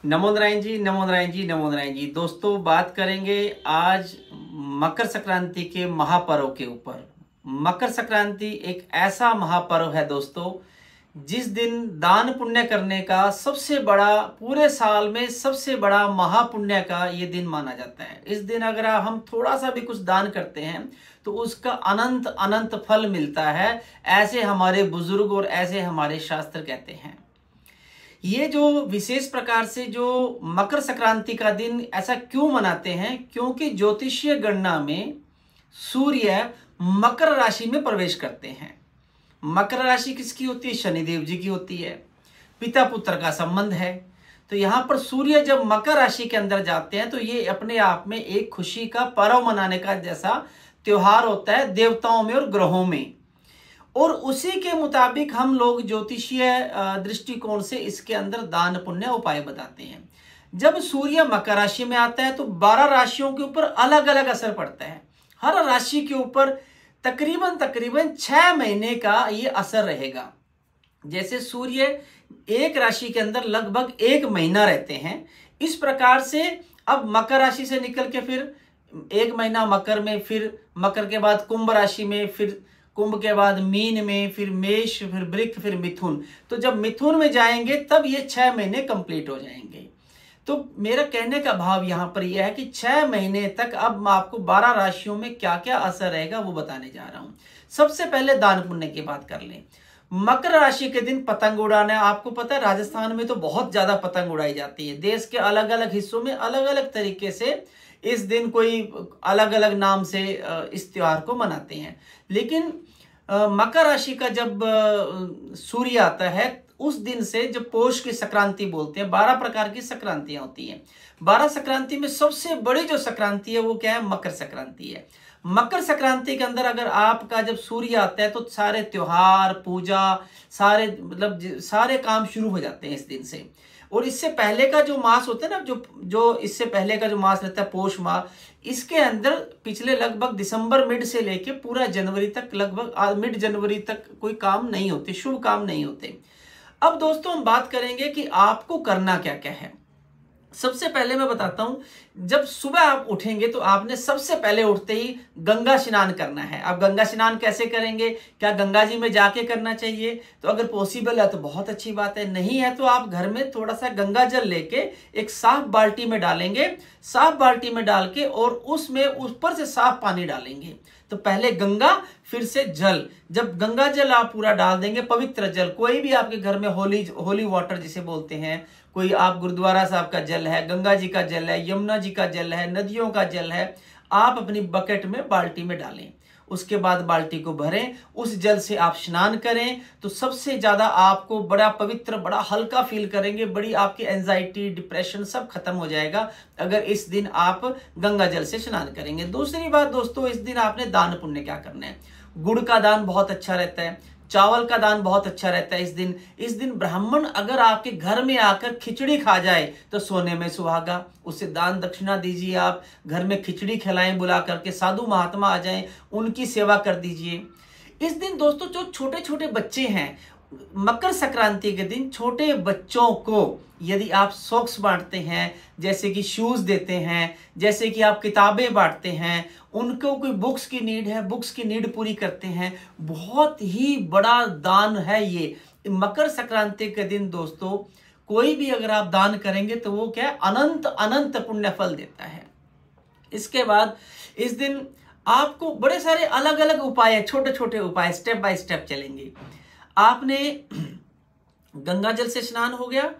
नमो नारायण जी, नमो नारायण जी, नमो नारायण जी। दोस्तों, बात करेंगे आज मकर संक्रांति के महापर्व के ऊपर। मकर संक्रांति एक ऐसा महापर्व है दोस्तों, जिस दिन दान पुण्य करने का सबसे बड़ा, पूरे साल में सबसे बड़ा महापुण्य का ये दिन माना जाता है। इस दिन अगर हम थोड़ा सा भी कुछ दान करते हैं तो उसका अनंत अनंत फल मिलता है, ऐसे हमारे बुजुर्ग और ऐसे हमारे शास्त्र कहते हैं। ये जो विशेष प्रकार से जो मकर संक्रांति का दिन ऐसा क्यों मनाते हैं, क्योंकि ज्योतिषीय गणना में सूर्य मकर राशि में प्रवेश करते हैं। मकर राशि किसकी होती है? शनिदेव जी की होती है। पिता पुत्र का संबंध है। तो यहाँ पर सूर्य जब मकर राशि के अंदर जाते हैं तो ये अपने आप में एक खुशी का पर्व मनाने का जैसा त्योहार होता है देवताओं में और ग्रहों में। और उसी के मुताबिक हम लोग ज्योतिषीय दृष्टिकोण से इसके अंदर दान पुण्य उपाय बताते हैं। जब सूर्य मकर राशि में आता है तो 12 राशियों के ऊपर अलग अलग असर पड़ता है। हर राशि के ऊपर तकरीबन 6 महीने का ये असर रहेगा। जैसे सूर्य एक राशि के अंदर लगभग 1 महीना रहते हैं, इस प्रकार से अब मकर राशि से निकल के फिर 1 महीना मकर में, फिर मकर के बाद कुंभ राशि में, फिर कुंभ के बाद मीन में, फिर मेष, फिर वृक्क, फिर मिथुन। तो जब मिथुन में जाएंगे तब ये 6 महीने कंप्लीट हो जाएंगे। तो मेरा कहने का भाव यहाँ पर यह है कि 6 महीने तक अब मैं आपको 12 राशियों में क्या क्या असर रहेगा वो बताने जा रहा हूँ। सबसे पहले दान पुण्य की बात कर लें। मकर राशि के दिन पतंग उड़ाना, आपको पता है राजस्थान में तो बहुत ज्यादा पतंग उड़ाई जाती है। देश के अलग अलग हिस्सों में अलग अलग तरीके से इस दिन कोई अलग अलग नाम से इस त्योहार को मनाते हैं। लेकिन मकर राशि का जब सूर्य आता है उस दिन से जब पौष की संक्रांति बोलते हैं, 12 प्रकार की संक्रांतियां होती हैं। 12 संक्रांति में सबसे बड़ी जो संक्रांति है वो क्या है? मकर संक्रांति है। मकर संक्रांति के अंदर अगर आपका जब सूर्य आता है तो सारे त्योहार, पूजा, सारे मतलब सारे काम शुरू हो जाते हैं इस दिन से। और इससे पहले का जो मास होता है ना, जो इससे पहले का जो मास रहता है पौष माह, इसके अंदर पिछले लगभग दिसंबर मिड से लेके पूरा जनवरी तक, लगभग मिड जनवरी तक कोई काम नहीं होते, शुभ काम नहीं होते। अब दोस्तों हम बात करेंगे कि आपको करना क्या क्या है। सबसे पहले मैं बताता हूं, जब सुबह आप उठेंगे तो आपने सबसे पहले उठते ही गंगा स्नान करना है। अब गंगा स्नान कैसे करेंगे? क्या गंगा जी में जाके करना चाहिए? तो अगर पॉसिबल है तो बहुत अच्छी बात है, नहीं है तो आप घर में थोड़ा सा गंगा जल लेके एक साफ बाल्टी में डालेंगे। साफ बाल्टी में डाल के और उसमें ऊपर से साफ पानी डालेंगे। तो पहले गंगा, फिर से जल। जब गंगा जल आप पूरा डाल देंगे, पवित्र जल, कोई भी आपके घर में होली वाटर जिसे बोलते हैं, कोई आप गुरुद्वारा साहब का जल है, गंगा जी का जल है, यमुना जी का जल है, नदियों का जल है, आप अपनी बकेट में, बाल्टी में डालें। उसके बाद बाल्टी को भरें, उस जल से आप स्नान करें तो सबसे ज्यादा आपको बड़ा पवित्र, बड़ा हल्का फील करेंगे। बड़ी आपकी एंजाइटी, डिप्रेशन सब खत्म हो जाएगा अगर इस दिन आप गंगा जल से स्नान करेंगे। दूसरी बात दोस्तों, इस दिन आपने दान पुण्य क्या करना है? गुड़ का दान बहुत अच्छा रहता है, चावल का दान बहुत अच्छा रहता है। इस दिन ब्राह्मण अगर आपके घर में आकर खिचड़ी खा जाए तो सोने में सुहागा, उसे दान दक्षिणा दीजिए। आप घर में खिचड़ी खिलाएं, बुला करके साधु महात्मा आ जाएं, उनकी सेवा कर दीजिए। इस दिन दोस्तों जो छोटे छोटे बच्चे हैं, मकर संक्रांति के दिन छोटे बच्चों को यदि आप सॉक्स बांटते हैं, जैसे कि शूज देते हैं, जैसे कि आप किताबें बांटते हैं, उनको कोई बुक्स की नीड है, बुक्स की नीड पूरी करते हैं, बहुत ही बड़ा दान है ये। मकर संक्रांति के दिन दोस्तों कोई भी अगर आप दान करेंगे तो वो क्या है? अनंत अनंत पुण्य फल देता है। इसके बाद इस दिन आपको बड़े सारे अलग अलग उपाय, छोटे छोटे उपाय, स्टेप बाय स्टेप चलेंगे। आपने गंगा जल से स्नान हो गया,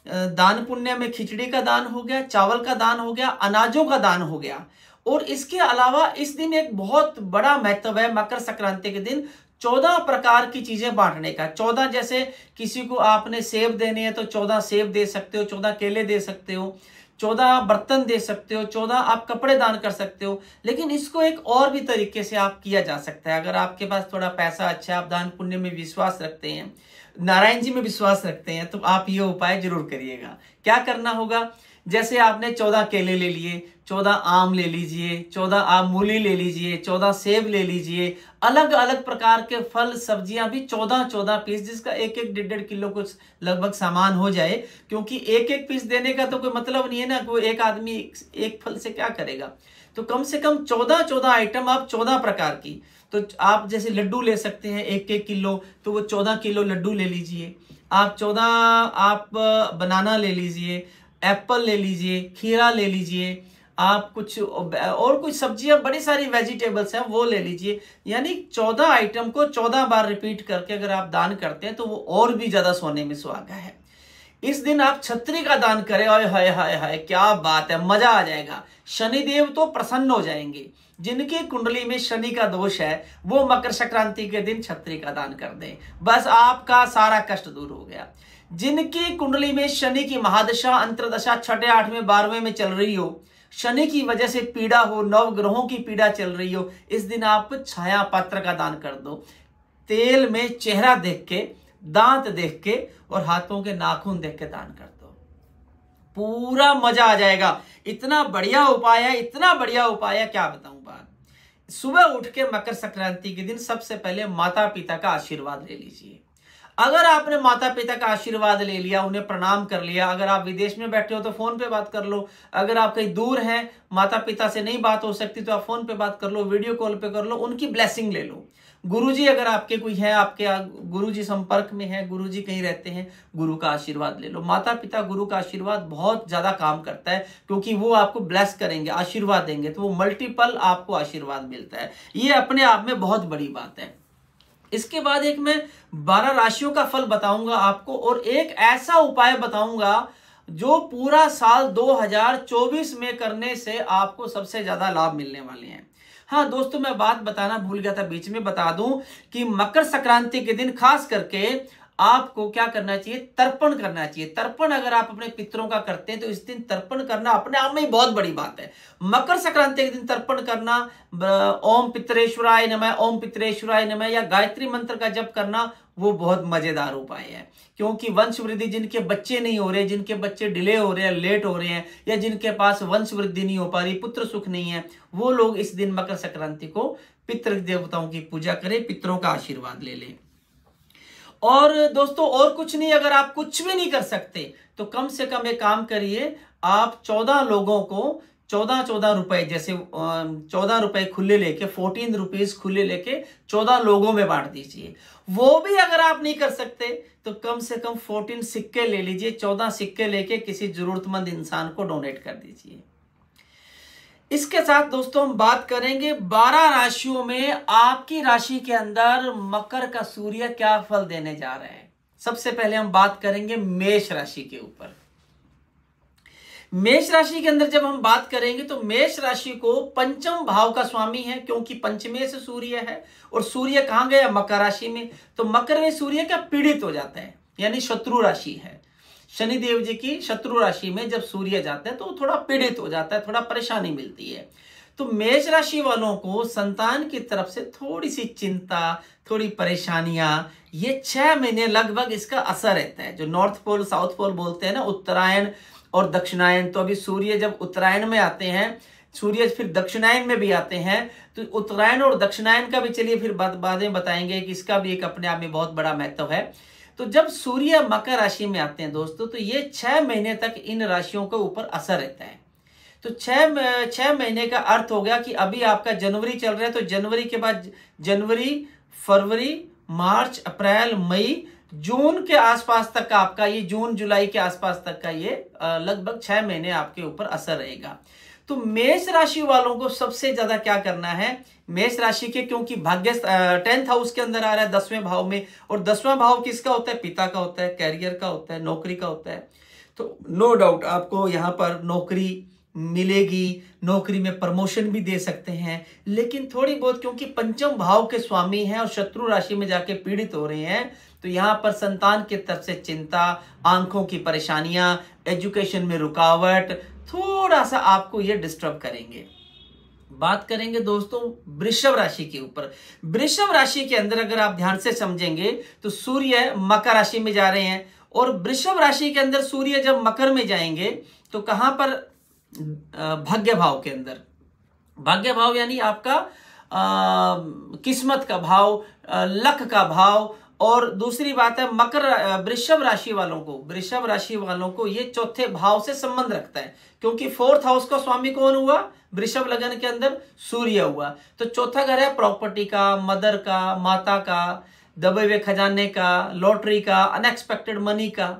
दान पुण्य में खिचड़ी का दान हो गया, चावल का दान हो गया, अनाजों का दान हो गया। और इसके अलावा इस दिन एक बहुत बड़ा महत्व है मकर संक्रांति के दिन 14 प्रकार की चीजें बांटने का। 14 जैसे किसी को आपने सेब देने हैं तो 14 सेब दे सकते हो, 14 केले दे सकते हो, 14 बर्तन दे सकते हो, 14 आप कपड़े दान कर सकते हो। लेकिन इसको एक और भी तरीके से आप किया जा सकता है। अगर आपके पास थोड़ा पैसा अच्छा है, आप दान पुण्य में विश्वास रखते हैं, नारायण जी में विश्वास रखते हैं, तो आप ये उपाय जरूर करिएगा। क्या करना होगा? जैसे आपने 14 केले ले लिए, 14 आम ले लीजिए, 14 आप मूली ले लीजिए, 14 सेब ले लीजिए, अलग अलग प्रकार के फल सब्जियां भी 14 पीस, जिसका एक 1.5 किलो कुछ लगभग सामान हो जाए, क्योंकि एक पीस देने का तो कोई मतलब नहीं है ना, कोई एक आदमी एक फल से क्या करेगा। तो कम से कम 14 आइटम आप 14 प्रकार की, तो आप जैसे लड्डू ले सकते हैं 1 किलो, तो वो 14 किलो लड्डू ले लीजिए। आप 14 आप बनाना ले लीजिए, एप्पल ले लीजिए, खीरा ले लीजिए, आप कुछ और कुछ सब्जियां बड़ी सारी वेजिटेबल्स हैं वो ले लीजिए। यानी 14 आइटम को 14 बार रिपीट करके अगर आप दान करते हैं तो वो और भी ज्यादा सोने में सुहागा है। इस दिन आप छतरी का दान करें, हाय हाय हाय हाय क्या बात है, मजा आ जाएगा। शनिदेव तो प्रसन्न हो जाएंगे। जिनकी कुंडली में शनि का दोष है वो मकर संक्रांति के दिन छतरी का दान कर दें, बस आपका सारा कष्ट दूर हो गया। जिनकी कुंडली में शनि की महादशा, अंतरदशा 6, 8, 12 में चल रही हो, शनि की वजह से पीड़ा हो, नवग्रहों की पीड़ा चल रही हो, इस दिन आप छाया पात्र का दान कर दो। तेल में चेहरा देख के, दांत देख के और हाथों के नाखून देख के दान कर दो, पूरा मजा आ जाएगा। इतना बढ़िया उपाय है, इतना बढ़िया उपाय है, क्या बताऊं बात। सुबह उठ के मकर संक्रांति के दिन सबसे पहले माता पिता का आशीर्वाद ले लीजिए। अगर आपने माता पिता का आशीर्वाद ले लिया, उन्हें प्रणाम कर लिया, अगर आप विदेश में बैठे हो तो फोन पे बात कर लो, अगर आप कहीं दूर हैं, माता पिता से नहीं बात हो सकती तो आप फोन पे बात कर लो, वीडियो कॉल पे कर लो, उनकी ब्लेसिंग ले लो। गुरुजी अगर आपके कोई है, आपके गुरुजी संपर्क में है, गुरुजी कहीं रहते हैं, गुरु का आशीर्वाद ले लो। माता पिता गुरु का आशीर्वाद बहुत ज्यादा काम करता है, क्योंकि वो आपको ब्लेस करेंगे, आशीर्वाद देंगे, तो वो मल्टीपल आपको आशीर्वाद मिलता है। ये अपने आप में बहुत बड़ी बात है। इसके बाद एक मैं 12 राशियों का फल बताऊंगा आपको, और एक ऐसा उपाय बताऊंगा जो पूरा साल 2024 में करने से आपको सबसे ज्यादा लाभ मिलने वाले हैं। हाँ दोस्तों, मैं बात बताना भूल गया था, बीच में बता दूं कि मकर संक्रांति के दिन खास करके आपको क्या करना चाहिए, तर्पण करना चाहिए। तर्पण अगर आप अपने पितरों का करते हैं तो इस दिन तर्पण करना अपने आप में ही बहुत बड़ी बात है। मकर संक्रांति के दिन तर्पण करना, ओम पितरेश्वराय नमः, ओम पितरेश्वराय नमः या गायत्री मंत्र का जप करना, वो बहुत मजेदार उपाय है। क्योंकि वंश वृद्धि, जिनके बच्चे नहीं हो रहे, जिनके बच्चे डिले हो रहे हैं, लेट हो रहे हैं, या जिनके पास वंश वृद्धि नहीं हो पा रही, पुत्र सुख नहीं है, वो लोग इस दिन मकर संक्रांति को पितृ देवताओं की पूजा करें, पितरों का आशीर्वाद ले लें। और दोस्तों और कुछ नहीं, अगर आप कुछ भी नहीं कर सकते तो कम से कम एक काम करिए, आप 14 लोगों को 14 रुपए, जैसे 14 रुपए खुले लेके, 14 रुपीज खुले लेके 14 लोगों में बांट दीजिए। वो भी अगर आप नहीं कर सकते तो कम से कम 14 सिक्के ले लीजिए, 14 सिक्के लेके किसी जरूरतमंद इंसान को डोनेट कर दीजिए। इसके साथ दोस्तों हम बात करेंगे 12 राशियों में आपकी राशि के अंदर मकर का सूर्य क्या फल देने जा रहे हैं। सबसे पहले हम बात करेंगे मेष राशि के ऊपर। मेष राशि के अंदर जब हम बात करेंगे तो मेष राशि को पंचम भाव का स्वामी है, क्योंकि पंचमे से सूर्य है, और सूर्य कहां गया, मकर राशि में। तो मकर में सूर्य क्या पीड़ित हो जाता है, यानी शत्रु राशि है। शनिदेव जी की शत्रु राशि में जब सूर्य जाता है तो थोड़ा पीड़ित हो जाता है, थोड़ा परेशानी मिलती है। तो मेष राशि वालों को संतान की तरफ से थोड़ी सी चिंता, थोड़ी परेशानियां, ये 6 महीने लगभग इसका असर रहता है। जो नॉर्थ पोल साउथ पोल बोलते हैं ना, उत्तरायण और दक्षिणायन, तो अभी सूर्य जब उत्तरायण में आते हैं, सूर्य फिर दक्षिणायन में भी आते हैं, तो उत्तरायण और दक्षिणायन का भी चलिए फिर बाद में बताएंगे कि इसका भी एक अपने आप में बहुत बड़ा महत्व है। तो जब सूर्य मकर राशि में आते हैं दोस्तों, तो ये 6 महीने तक इन राशियों के ऊपर असर रहता है। तो 6 महीने का अर्थ हो गया कि अभी आपका जनवरी चल रहा है, तो जनवरी के बाद जनवरी, फरवरी, मार्च, अप्रैल, मई, जून के आसपास तक का आपका ये, जून जुलाई के आसपास तक का ये लगभग 6 महीने आपके ऊपर असर रहेगा। तो मेष राशि वालों को सबसे ज्यादा क्या करना है, मेष राशि के, क्योंकि भाग्य 10th हाउस के अंदर आ रहा है, 10वें भाव में, और 10वां भाव किसका होता है, पिता का होता है, कैरियर का होता है, नौकरी का होता है। तो नो डाउट आपको यहाँ पर नौकरी मिलेगी, नौकरी में प्रमोशन भी दे सकते हैं, लेकिन थोड़ी बहुत, क्योंकि पंचम भाव के स्वामी हैं और शत्रु राशि में जाके पीड़ित हो रहे हैं, तो यहाँ पर संतान की तरफ से चिंता, आंखों की परेशानियां, एजुकेशन में रुकावट, थोड़ा सा आपको ये डिस्टर्ब करेंगे। बात करेंगे दोस्तों वृषभ राशि के ऊपर। वृषभ राशि के अंदर अगर आप ध्यान से समझेंगे तो सूर्य मकर राशि में जा रहे हैं, और वृषभ राशि के अंदर सूर्य जब मकर में जाएंगे तो कहां पर? भाग्य भाव के अंदर। भाग्य भाव यानी आपका किस्मत का भाव, लक का भाव। और दूसरी बात है वृषभ राशि वालों को ये चौथे भाव से संबंध रखता है, क्योंकि फोर्थ हाउस का स्वामी कौन हुआ? वृषभ लगन के अंदर सूर्य हुआ। तो चौथा घर है प्रॉपर्टी का, मदर का, माता का, दबे हुए खजाने का, लॉटरी का, अनएक्सपेक्टेड मनी का।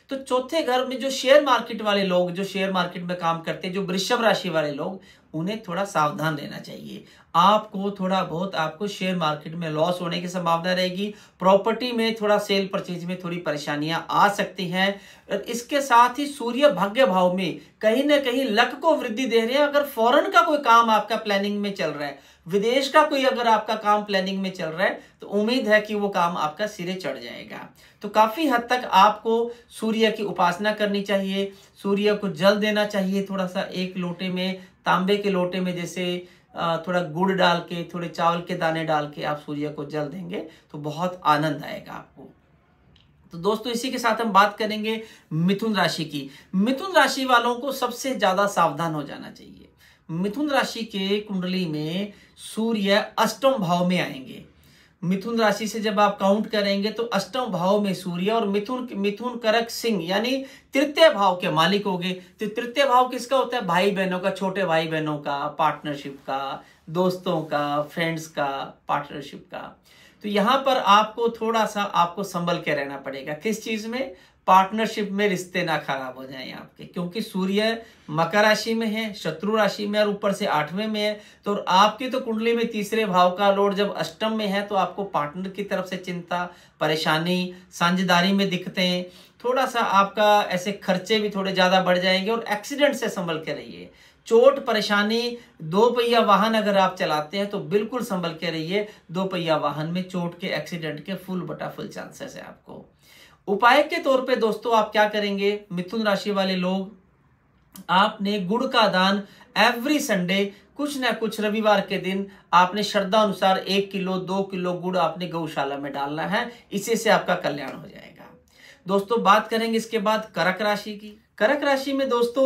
तो चौथे घर में जो शेयर मार्केट वाले लोग, जो शेयर मार्केट में काम करते हैं, जो वृषभ राशि वाले लोग, उन्हें थोड़ा सावधान रहना चाहिए। आपको थोड़ा बहुत आपको शेयर मार्केट में लॉस होने की संभावना रहेगी। प्रॉपर्टी में थोड़ा सेल परचेज में थोड़ी परेशानियां आ सकती हैं। इसके साथ ही सूर्य भाग्य भाव में कहीं ना कहीं लक को वृद्धि दे रहे हैं। अगर फॉरेन का कोई काम आपका प्लानिंग में चल रहा है, विदेश का कोई अगर आपका काम प्लानिंग में चल रहा है, तो उम्मीद है कि वो काम आपका सिरे चढ़ जाएगा। तो काफी हद तक आपको सूर्य की उपासना करनी चाहिए। सूर्य को जल देना चाहिए थोड़ा सा, एक लोटे में, तांबे के लोटे में, जैसे थोड़ा गुड़ डाल के, थोड़े चावल के दाने डाल के आप सूर्य को जल देंगे तो बहुत आनंद आएगा आपको। तो दोस्तों इसी के साथ हम बात करेंगे मिथुन राशि की। मिथुन राशि वालों को सबसे ज्यादा सावधान हो जाना चाहिए। मिथुन राशि के कुंडली में सूर्य अष्टम भाव में आएंगे। मिथुन राशि से जब आप काउंट करेंगे तो अष्टम भाव में सूर्य, और मिथुन करक सिंह यानी तृतीय भाव के मालिक होंगे। तो तृतीय भाव किसका होता है? भाई बहनों का, छोटे भाई बहनों का, पार्टनरशिप का, दोस्तों का, फ्रेंड्स का, पार्टनरशिप का। तो यहां पर आपको थोड़ा सा आपको संभल के रहना पड़ेगा। किस चीज में? पार्टनरशिप में रिश्ते ना खराब हो जाएं आपके, क्योंकि सूर्य मकर राशि में है, शत्रु राशि में, और ऊपर से 8वें में है। तो आपकी तो कुंडली में तीसरे भाव का लॉर्ड जब अष्टम में है, तो आपको पार्टनर की तरफ से चिंता, परेशानी, साझेदारी में दिखते हैं। थोड़ा सा आपका ऐसे खर्चे भी थोड़े ज्यादा बढ़ जाएंगे, और एक्सीडेंट से संभल के रहिए। चोट, परेशानी, 2 पहिया वाहन अगर आप चलाते हैं तो बिल्कुल संभल के रहिए। 2 पहिया वाहन में चोट के, एक्सीडेंट के फुल बटा फुल चांसेस है आपको। उपाय के तौर पे दोस्तों आप क्या करेंगे? मिथुन राशि वाले लोग, आपने गुड़ का दान एवरी संडे, कुछ ना कुछ रविवार के दिन आपने श्रद्धा अनुसार 1 किलो 2 किलो गुड़ आपने गौशाला में डालना है। इसी से आपका कल्याण हो जाएगा। दोस्तों बात करेंगे इसके बाद कर्क राशि की। कर्क राशि में दोस्तों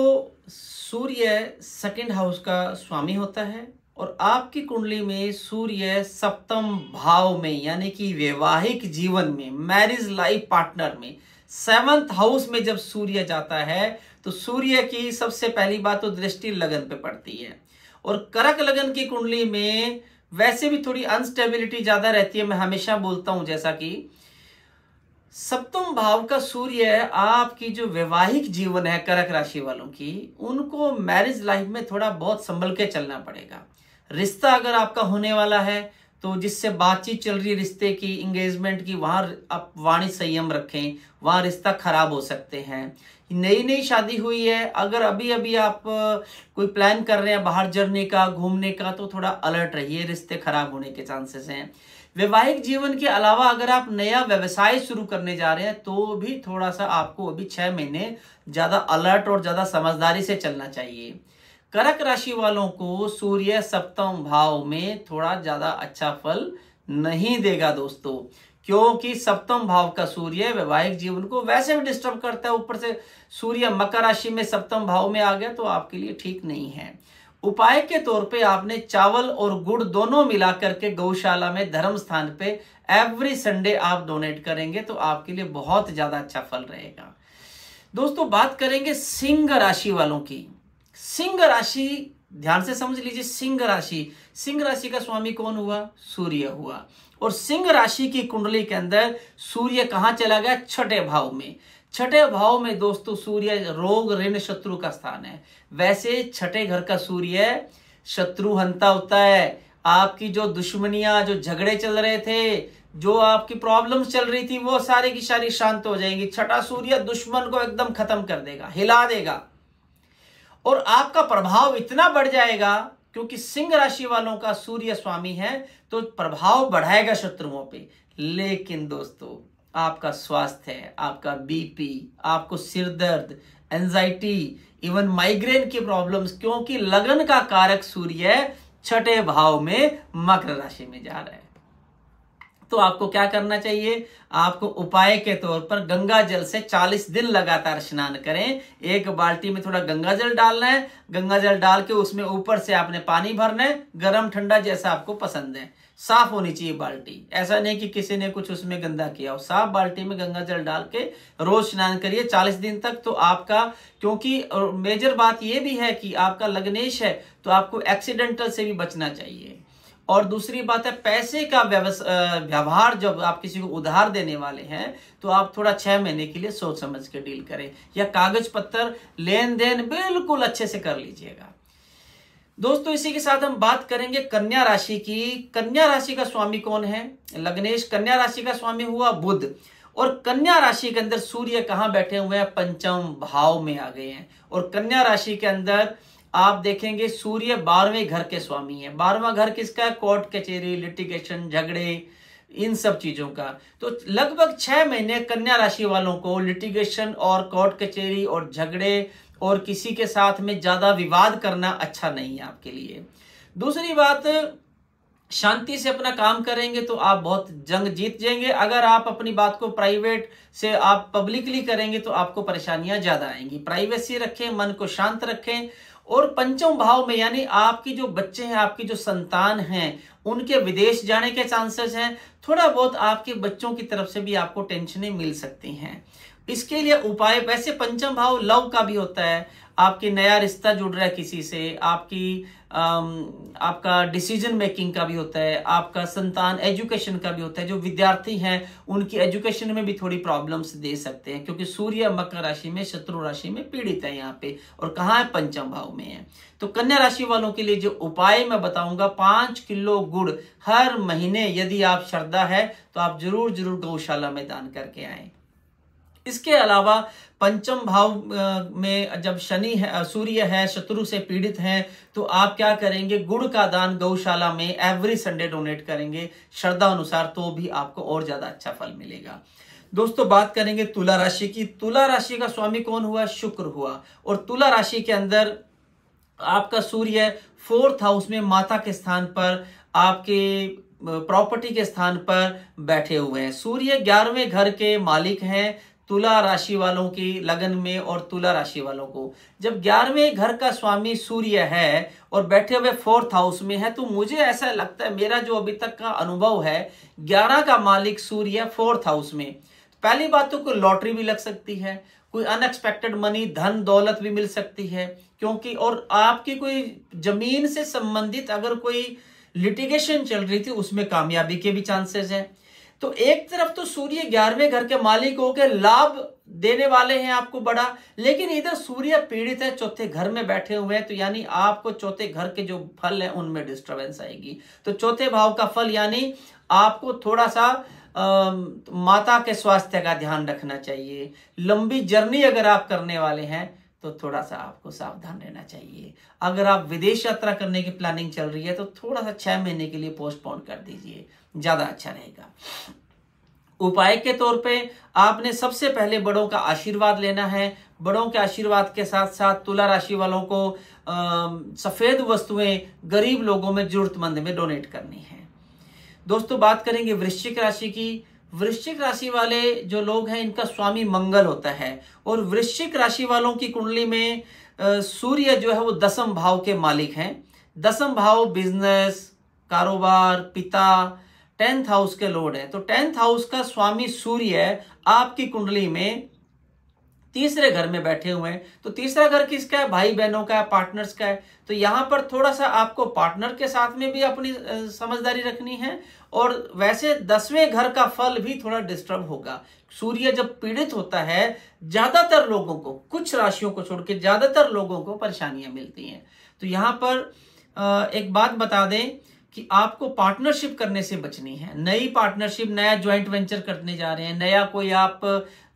सूर्य 2nd हाउस का स्वामी होता है, और आपकी कुंडली में सूर्य 7म भाव में, यानी कि वैवाहिक जीवन में, मैरिज लाइफ पार्टनर में, 7th हाउस में जब सूर्य जाता है, तो सूर्य की सबसे पहली बात तो दृष्टि लगन पे पड़ती है। और कर्क लगन की कुंडली में वैसे भी थोड़ी अनस्टेबिलिटी ज्यादा रहती है। मैं हमेशा बोलता हूं, जैसा कि 7म भाव का सूर्य आपकी जो वैवाहिक जीवन है कर्क राशि वालों की, उनको मैरिज लाइफ में थोड़ा बहुत संभल के चलना पड़ेगा। रिश्ता अगर आपका होने वाला है, तो जिससे बातचीत चल रही है रिश्ते की, एंगेजमेंट की, वहां आप वाणी संयम रखें, वहां रिश्ता खराब हो सकते हैं। नई शादी हुई है, अगर अभी अभी आप कोई प्लान कर रहे हैं बाहर जर्नी का, घूमने का, तो थोड़ा अलर्ट रहिए, रिश्ते खराब होने के चांसेस हैं। वैवाहिक जीवन के अलावा अगर आप नया व्यवसाय शुरू करने जा रहे हैं, तो भी थोड़ा सा आपको अभी 6 महीने ज्यादा अलर्ट और ज्यादा समझदारी से चलना चाहिए। कर्क राशि वालों को सूर्य 7म भाव में थोड़ा ज्यादा अच्छा फल नहीं देगा दोस्तों, क्योंकि 7म भाव का सूर्य वैवाहिक जीवन को वैसे भी डिस्टर्ब करता है। ऊपर से सूर्य मकर राशि में 7म भाव में आ गया, तो आपके लिए ठीक नहीं है। उपाय के तौर पे आपने चावल और गुड़ दोनों मिला करके गौशाला में, धर्म स्थान पे एवरी संडे आप डोनेट करेंगे, तो आपके लिए बहुत ज्यादा अच्छा फल रहेगा। दोस्तों बात करेंगे सिंह राशि वालों की। सिंह राशि ध्यान से समझ लीजिए। सिंह राशि का स्वामी कौन हुआ? सूर्य हुआ। और सिंह राशि की कुंडली के अंदर सूर्य कहां चला गया? 6ठे भाव में। 6ठे भाव में दोस्तों सूर्य रोग, ऋण, शत्रु का स्थान है। वैसे 6ठे घर का सूर्य शत्रु हंता होता है। आपकी जो दुश्मनियां, जो झगड़े चल रहे थे, जो आपकी प्रॉब्लम्स चल रही थी, वो सारी की सारी शांत हो जाएंगी। 6ठा सूर्य दुश्मन को एकदम खत्म कर देगा, हिला देगा, और आपका प्रभाव इतना बढ़ जाएगा, क्योंकि सिंह राशि वालों का सूर्य स्वामी है, तो प्रभाव बढ़ाएगा शत्रुओं पे। लेकिन दोस्तों आपका स्वास्थ्य है, आपका बीपी, आपको सिर दर्द, एंजाइटी, इवन माइग्रेन की प्रॉब्लम्स, क्योंकि लगन का कारक सूर्य 6ठे भाव में मकर राशि में जा रहा है। तो आपको क्या करना चाहिए, आपको उपाय के तौर पर गंगा जल से 40 दिन लगातार स्नान करें। एक बाल्टी में थोड़ा गंगा जल डालना है, गंगा जल डाल के उसमें ऊपर से आपने पानी भरना है, गर्म ठंडा जैसा आपको पसंद है। साफ होनी चाहिए बाल्टी, ऐसा नहीं कि किसी ने कुछ उसमें गंदा किया हो। साफ बाल्टी में गंगा जल डाल के रोज स्नान करिए 40 दिन तक। तो आपका, क्योंकि मेजर बात यह भी है कि आपका लग्नेश है, तो आपको एक्सीडेंटल से भी बचना चाहिए। और दूसरी बात है, पैसे का व्यवहार जब आप किसी को उधार देने वाले हैं तो आप थोड़ा 6 महीने के लिए सोच समझ के डील करें, या कागज पत्तर लेन देन बिल्कुल अच्छे से कर लीजिएगा। दोस्तों इसी के साथ हम बात करेंगे कन्या राशि की। कन्या राशि का स्वामी कौन है? लग्नेश। कन्या राशि का स्वामी हुआ बुध, और कन्या राशि के अंदर सूर्य कहां बैठे हुए हैं? पंचम भाव में आ गए हैं। और कन्या राशि के अंदर आप देखेंगे सूर्य 12वें घर के स्वामी है। 12वां घर किसका है? कोर्ट कचहरी, लिटिगेशन, झगड़े, इन सब चीजों का। तो लगभग 6 महीने कन्या राशि वालों को लिटिगेशन और कोर्ट कचहरी और झगड़े और किसी के साथ में ज्यादा विवाद करना अच्छा नहीं है आपके लिए। दूसरी बात, शांति से अपना काम करेंगे तो आप बहुत जंग जीत जाएंगे। अगर आप अपनी बात को प्राइवेट से आप पब्लिकली करेंगे तो आपको परेशानियां ज्यादा आएंगी। प्राइवेसी रखें, मन को शांत रखें। और पंचम भाव में यानी आपकी जो बच्चे हैं, आपकी जो संतान हैं, उनके विदेश जाने के चांसेस हैं। थोड़ा बहुत आपके बच्चों की तरफ से भी आपको टेंशनें मिल सकती हैं। इसके लिए उपाय, वैसे पंचम भाव लव का भी होता है, आपकी नया रिश्ता जुड़ रहा है किसी से, आपका डिसीजन मेकिंग का भी होता है, आपका संतान एजुकेशन का भी होता है। जो विद्यार्थी हैं उनकी एजुकेशन में भी थोड़ी प्रॉब्लम्स दे सकते हैं, क्योंकि सूर्य मकर राशि में, शत्रु राशि में पीड़ित है यहाँ पे, और कहाँ है? पंचम भाव में है। तो कन्या राशि वालों के लिए जो उपाय मैं बताऊंगा, 5 किलो गुड़ हर महीने यदि आप श्रद्धा है तो आप जरूर जरूर गौशाला में दान करके आए। इसके अलावा पंचम भाव में जब शनि है, सूर्य है, शत्रु से पीड़ित हैं, तो आप क्या करेंगे? गुड़ का दान गौशाला में एवरी संडे डोनेट करेंगे श्रद्धा अनुसार, तो भी आपको और ज्यादा अच्छा फल मिलेगा। दोस्तों बात करेंगे तुला राशि की। तुला राशि का स्वामी कौन हुआ? शुक्र हुआ। और तुला राशि के अंदर आपका सूर्य 4th हाउस में माता के स्थान पर, आपके प्रॉपर्टी के स्थान पर बैठे हुए हैं। सूर्य 11वें घर के मालिक हैं तुला राशि वालों की लगन में। और तुला राशि वालों को जब 11वें घर का स्वामी सूर्य है और बैठे हुए 4th हाउस में है, तो मुझे ऐसा लगता है, मेरा जो अभी तक का अनुभव है, 11 का मालिक सूर्य 4th हाउस में, पहली बात तो कोई लॉटरी भी लग सकती है, कोई अनएक्सपेक्टेड मनी, धन दौलत भी मिल सकती है, क्योंकि और आपकी कोई जमीन से संबंधित अगर कोई लिटिगेशन चल रही थी उसमें कामयाबी के भी चांसेस हैं। तो एक तरफ तो सूर्य 11वें घर के मालिक होकर लाभ देने वाले हैं आपको बड़ा, लेकिन इधर सूर्य पीड़ित है, 4थे घर में बैठे हुए हैं, तो यानी आपको 4थे घर के जो फल है उनमें डिस्टर्बेंस आएगी। तो 4थे भाव का फल यानी आपको थोड़ा सा माता के स्वास्थ्य का ध्यान रखना चाहिए। लंबी जर्नी अगर आप करने वाले हैं तो थोड़ा सा आपको सावधान रहना चाहिए। अगर आप विदेश यात्रा करने की प्लानिंग चल रही है तो थोड़ा सा 6 महीने के लिए पोस्टपोन कर दीजिए, ज्यादा अच्छा रहेगा। उपाय के तौर पे आपने सबसे पहले बड़ों का आशीर्वाद लेना है। बड़ों के आशीर्वाद के साथ साथ तुला राशि वालों को सफेद वस्तुएं गरीब लोगों में, जरूरतमंद में डोनेट करनी है। दोस्तों बात करेंगे वृश्चिक राशि की। वृश्चिक राशि वाले जो लोग हैं इनका स्वामी मंगल होता है, और वृश्चिक राशि वालों की कुंडली में सूर्य जो है वो 10th भाव के मालिक हैं। 10th भाव बिजनेस, कारोबार, पिता, 10th हाउस के लॉर्ड है। तो 10th हाउस का स्वामी सूर्य आपकी कुंडली में 3रे घर में बैठे हुए हैं। तो 3रा घर किसका है? भाई बहनों का है, पार्टनर्स का है। तो यहां पर थोड़ा सा आपको पार्टनर के साथ में भी अपनी समझदारी रखनी है। और वैसे 10वें घर का फल भी थोड़ा डिस्टर्ब होगा। सूर्य जब पीड़ित होता है, ज्यादातर लोगों को, कुछ राशियों को छोड़ के ज्यादातर लोगों को परेशानियां मिलती हैं। तो यहां पर एक बात बता दें कि आपको पार्टनरशिप करने से बचनी है। नई पार्टनरशिप, नया ज्वाइंट वेंचर करने जा रहे हैं, नया कोई आप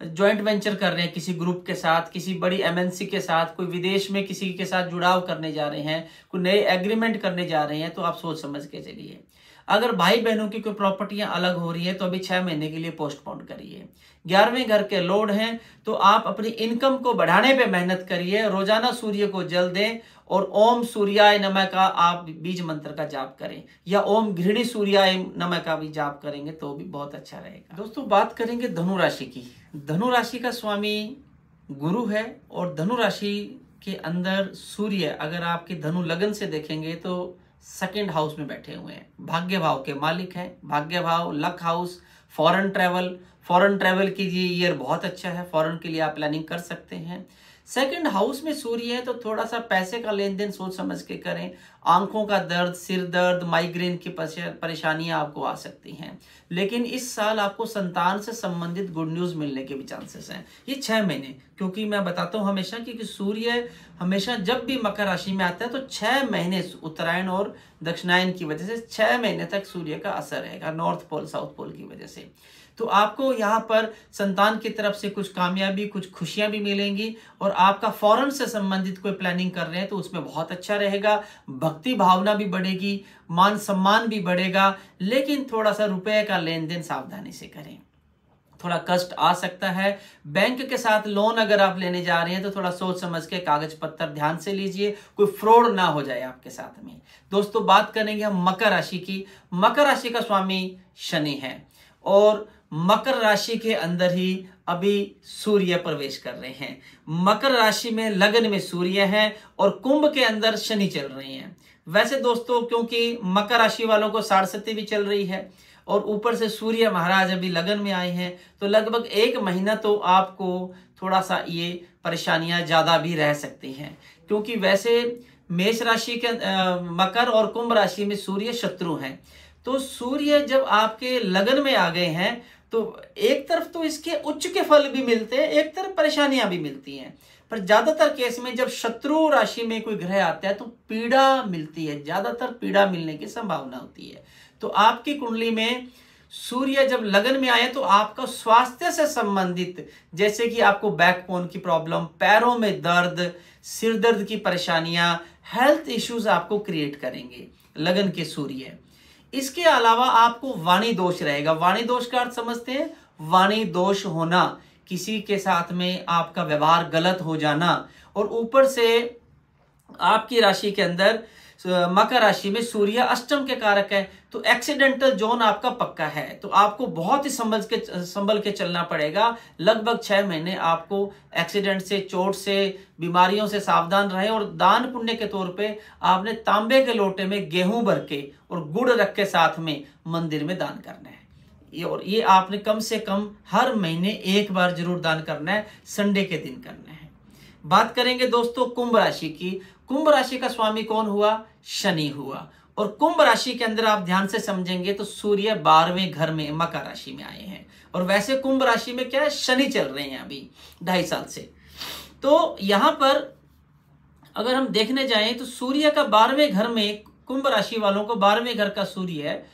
ज्वाइंट वेंचर कर रहे हैं किसी ग्रुप के साथ, किसी बड़ी एमएनसी के साथ, कोई विदेश में किसी के साथ जुड़ाव करने जा रहे हैं, कोई नए एग्रीमेंट करने जा रहे हैं, तो आप सोच समझ के चलिए। अगर भाई बहनों की कोई प्रॉपर्टियां अलग हो रही है तो अभी 6 महीने के लिए पोस्टपोन करिए। 11वें घर के लॉर्ड हैं तो आप अपनी इनकम को बढ़ाने पे मेहनत करिए, रोजाना सूर्य को जल दें और ओम सूर्याय नमः का आप बीज मंत्र का जाप करें, या ओम गृहिणी सूर्याय नमः का भी जाप करेंगे तो भी बहुत अच्छा रहेगा। दोस्तों बात करेंगे धनु राशि की। धनु राशि का स्वामी गुरु है और धनु राशि के अंदर सूर्य अगर आपके धनु लगन से देखेंगे तो सेकंड हाउस में बैठे हुए हैं, भाग्य भाव के मालिक हैं। भाग्य भाव, लक हाउस, फॉरेन ट्रेवल कीजिए, ईयर बहुत अच्छा है, फॉरेन के लिए आप प्लानिंग कर सकते हैं। सेकंड हाउस में सूर्य है तो थोड़ा सा पैसे का लेन देन सोच समझ के करें। आंखों का दर्द, सिर दर्द, माइग्रेन की परेशानियां आपको आ सकती हैं, लेकिन इस साल आपको संतान से संबंधित गुड न्यूज मिलने के भी चांसेस हैं ये 6 महीने। क्योंकि मैं बताता हूं हमेशा कि सूर्य हमेशा जब भी मकर राशि में आता है तो 6 महीने उत्तरायण और दक्षिणायन की वजह से 6 महीने तक सूर्य का असर रहेगा, नॉर्थ पोल साउथ पोल की वजह से। तो आपको यहाँ पर संतान की तरफ से कुछ कामयाबी, कुछ खुशियां भी मिलेंगी और आपका फॉरेन से संबंधित कोई प्लानिंग कर रहे हैं तो उसमें बहुत अच्छा रहेगा। भक्ति भावना भी बढ़ेगी, मान सम्मान भी बढ़ेगा, लेकिन थोड़ा सा रुपए का लेन देन सावधानी से करें, थोड़ा कष्ट आ सकता है। बैंक के साथ लोन अगर आप लेने जा रहे हैं तो थोड़ा सोच समझ के कागज पत्तर ध्यान से लीजिए, कोई फ्रॉड ना हो जाए आपके साथ में। दोस्तों बात करेंगे हम मकर राशि की। मकर राशि का स्वामी शनि है और मकर राशि के अंदर ही अभी सूर्य प्रवेश कर रहे हैं। मकर राशि में लगन में सूर्य है और कुंभ के अंदर शनि चल रहे हैं। वैसे दोस्तों क्योंकि मकर राशि वालों को साढ़े भी चल रही है और ऊपर से सूर्य महाराज अभी लगन में आए हैं तो लगभग 1 महीना तो आपको थोड़ा सा ये परेशानियां ज्यादा भी रह सकती हैं, क्योंकि वैसे मेष राशि के मकर और कुंभ राशि में सूर्य शत्रु हैं। तो सूर्य जब आपके लगन में आ गए हैं तो एक तरफ तो इसके उच्च के फल भी मिलते हैं, एक तरफ परेशानियां भी मिलती हैं, पर ज्यादातर केस में जब शत्रु राशि में कोई ग्रह आता है तो पीड़ा मिलती है, ज्यादातर पीड़ा मिलने की संभावना होती है। तो आपकी कुंडली में सूर्य जब लगन में आए तो आपका स्वास्थ्य से संबंधित, जैसे कि आपको बैक बोन की प्रॉब्लम, पैरों में दर्द, सिर दर्द की परेशानियां, हेल्थ इश्यूज आपको क्रिएट करेंगे लगन के सूर्य। इसके अलावा आपको वाणी दोष रहेगा। वाणी दोष का अर्थ समझते हैं? वाणी दोष होना, किसी के साथ में आपका व्यवहार गलत हो जाना, और ऊपर से आपकी राशि के अंदर मकर राशि में सूर्य अष्टम के कारक है तो एक्सीडेंटल जोन आपका पक्का है। तो आपको बहुत ही संभल के चलना पड़ेगा। लगभग 6 महीने आपको एक्सीडेंट से, चोट से, बीमारियों से सावधान रहे। और दान पुण्य के तौर पे आपने तांबे के लोटे में गेहूं भर के और गुड़ रख के साथ में मंदिर में दान करना है। और ये आपने कम से कम हर महीने 1 बार जरूर दान करना है, संडे के दिन करना है। बात करेंगे दोस्तों कुंभ राशि की। कुंभ राशि का स्वामी कौन हुआ? शनि हुआ। और कुंभ राशि के अंदर आप ध्यान से समझेंगे तो सूर्य 12वें घर में मकर राशि में आए हैं। और वैसे कुंभ राशि में क्या है, शनि चल रहे हैं अभी 2.5 साल से। तो यहां पर अगर हम देखने जाएं तो सूर्य का 12वें घर में, कुंभ राशि वालों को 12वें घर का सूर्य है,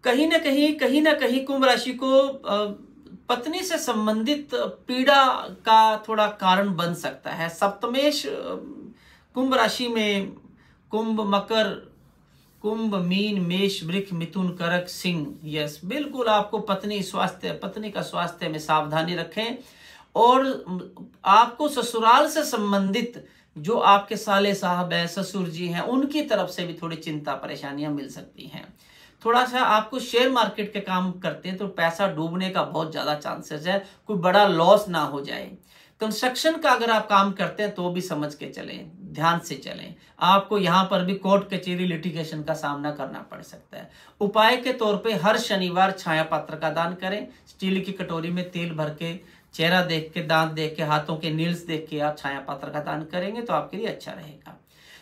कहीं ना कहीं कुंभ राशि को पत्नी से संबंधित पीड़ा का थोड़ा कारण बन सकता है। सप्तमेश कुंभ राशि में कुंभ, मकर, कुंभ, मीन, मेष, वृष, मिथुन, कर्क, सिंह। यस, बिल्कुल आपको पत्नी का स्वास्थ्य में सावधानी रखें। और आपको ससुराल से संबंधित जो आपके साले साहब हैं, ससुर जी हैं, उनकी तरफ से भी थोड़ी चिंता परेशानियां मिल सकती हैं। थोड़ा सा आपको शेयर मार्केट के काम करते हैं तो पैसा डूबने का बहुत ज्यादा चांसेस है, कोई बड़ा लॉस ना हो जाए। कंस्ट्रक्शन का अगर आप काम करते हैं तो भी समझ के चलें, ध्यान से चलें। आपको यहाँ पर भी कोर्ट कचहरी लिटिगेशन का सामना करना पड़ सकता है। उपाय के तौर पे हर शनिवार छाया पात्र का दान करें। स्टील की कटोरी में तेल भर के, चेहरा देख के, दांत देख के, हाथों के नील्स देख के आप छाया पात्र का दान करेंगे तो आपके लिए अच्छा रहेगा।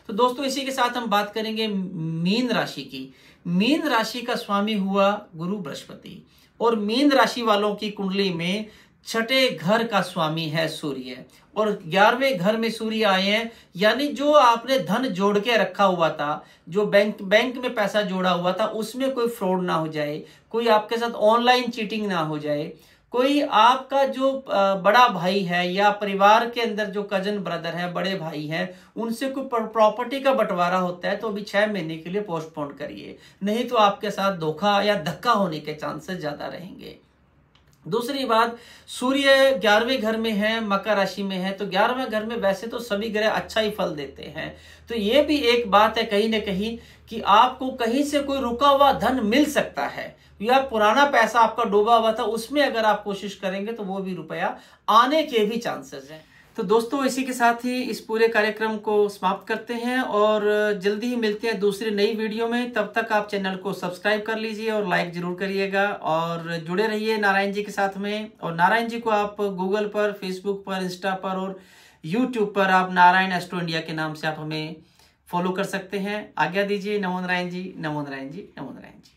तो दोस्तों इसी के साथ हम बात करेंगे मीन राशि की। मीन राशि का स्वामी हुआ गुरु बृहस्पति और मीन राशि वालों की कुंडली में 6ठे घर का स्वामी है सूर्य और 11वें घर में सूर्य आए हैं। यानी जो आपने धन जोड़ के रखा हुआ था, जो बैंक में पैसा जोड़ा हुआ था, उसमें कोई फ्रॉड ना हो जाए, कोई आपके साथ ऑनलाइन चीटिंग ना हो जाए, कोई आपका जो बड़ा भाई है या परिवार के अंदर जो कजन ब्रदर है, बड़े भाई है, उनसे कोई प्रॉपर्टी का बंटवारा होता है तो अभी 6 महीने के लिए पोस्टपोन करिए, नहीं तो आपके साथ धोखा या धक्का होने के चांसेस ज्यादा रहेंगे। दूसरी बात, सूर्य 11वें घर में है, मकर राशि में है, तो 11वें घर में वैसे तो सभी ग्रह अच्छा ही फल देते हैं, तो ये भी एक बात है कहीं ना कहीं कि आपको कहीं से कोई रुका हुआ धन मिल सकता है, या पुराना पैसा आपका डूबा हुआ था उसमें अगर आप कोशिश करेंगे तो वो भी रुपया आने के भी चांसेस हैं। तो दोस्तों इसी के साथ ही इस पूरे कार्यक्रम को समाप्त करते हैं और जल्दी ही मिलते हैं दूसरी नई वीडियो में। तब तक आप चैनल को सब्सक्राइब कर लीजिए और लाइक जरूर करिएगा और जुड़े रहिए नारायण जी के साथ में। और नारायण जी को आप गूगल पर, फेसबुक पर, इंस्टा पर और यूट्यूब पर आप नारायण एस्ट्रो इंडिया के नाम से आप हमें फॉलो कर सकते हैं। आज्ञा दीजिए। नमो नारायण जी, नमो नारायण जी, नमो नारायण जी।